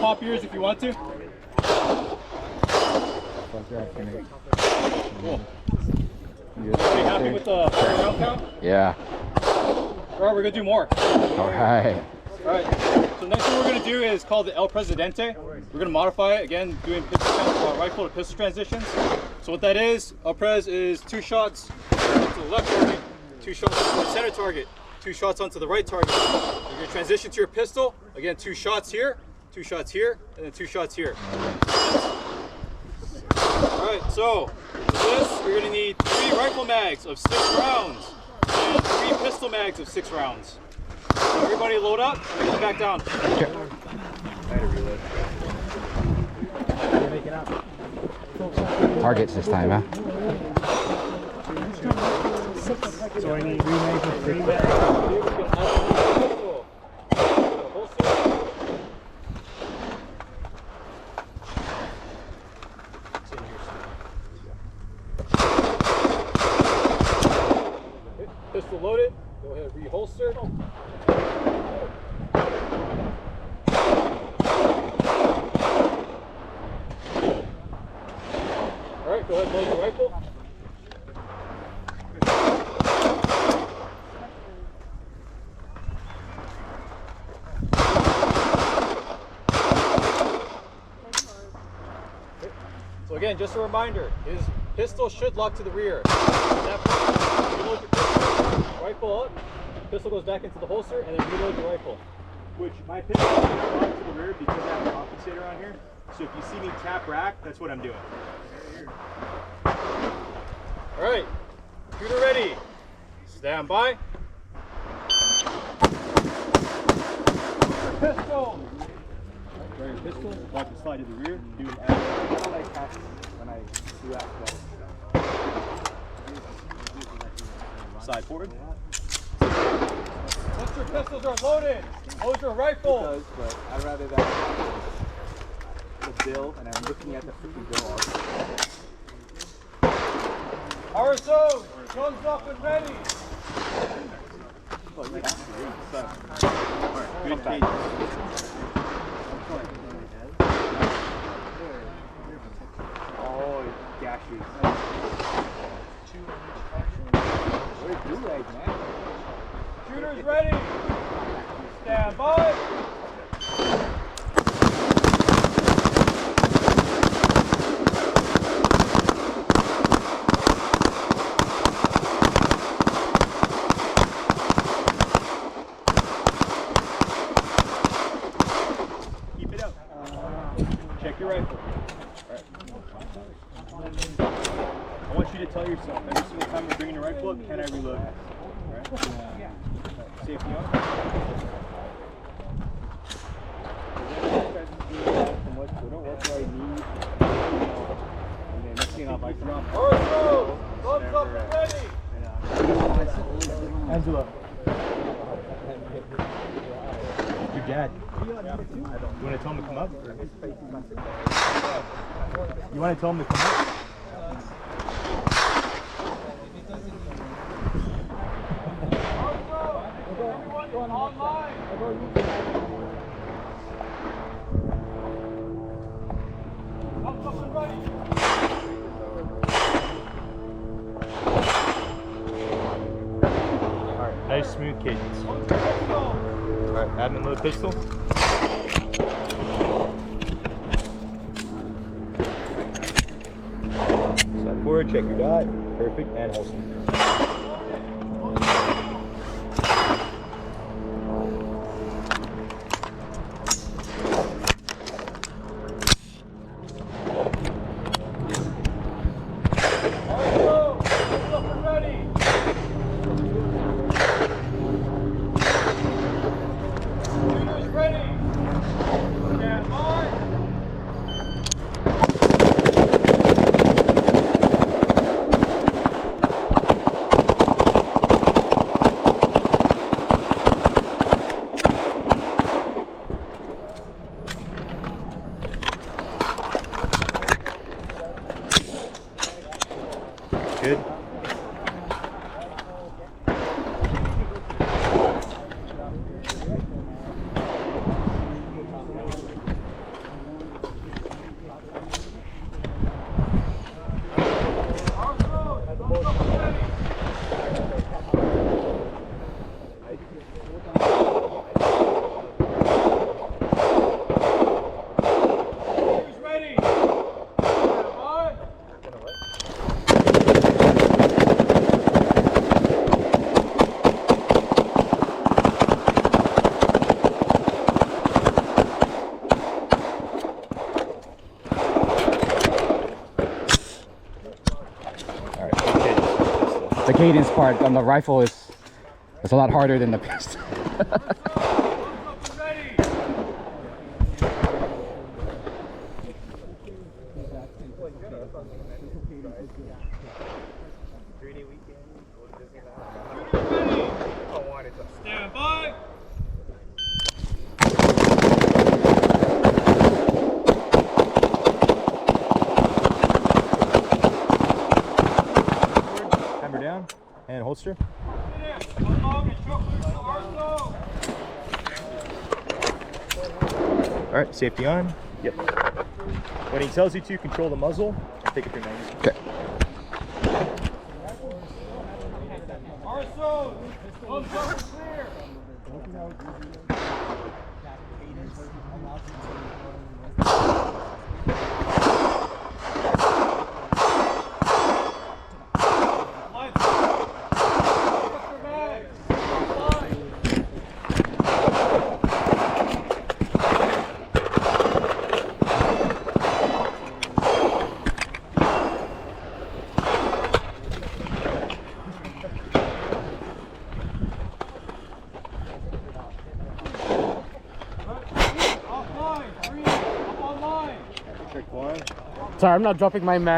top ears if you want to. Cool. You happy with the round count? Yeah. Alright, we're gonna do more. Alright. Alright, so next thing we're gonna do is called the El Presidente. We're gonna modify it again, doing rifle to pistol transitions. So what that is, El Pres is 2 shots to the left target, 2 shots to the center target, 2 shots onto the right target. You're gonna transition to your pistol. Again, 2 shots here, 2 shots here, and then 2 shots here. Alright, so for this, we're gonna need 3 rifle mags of 6 rounds and 3 pistol mags of 6 rounds. So everybody load up and come back down. Targets this time, huh? So I need remake of 3 Pistol loaded. Go ahead, reholster. Alright, go ahead and load your rifle. So again, just a reminder, his pistol should lock to the rear. At that point, reload your pistol, rifle up, pistol goes back into the holster, and then reload your rifle. Which my pistol is locked to the rear because I have a compensator on here. So if you see me tap rack, that's what I'm doing. Alright, shooter ready. Stand by. Pistol! Grab your pistol, lock the slide to the rear, do an like that when I do that. Side forward. Once your pistols are loaded, load your rifle. It does, but I'd rather that the bill, and I'm looking at the freaking bill also. RSO, guns up and ready. Good cage. Oh, gashes. What do you like, man? Shooters ready. Stand by. Keep it up. Check your rifle. Right. I want you to tell yourself every single time you're bringing your rifle up, can I reload? Right? Yeah. Safety on. RSO, guns up and ready. Angela. Your dad. You want to tell him to come up? You want to tell him to come up? Everyone online. Guns up and ready. Alright, nice smooth cadence. Alright, admin load pistol. Slide forward, check your dot. Perfect, and holster. cadence part on the rifle is a lot harder than the pistol. Stand by. Hammer down and holster. All right, safety on. Yep. When he tells you to, control the muzzle. Take it through 90. Okay. Check one. Sorry, I'm not dropping my mag.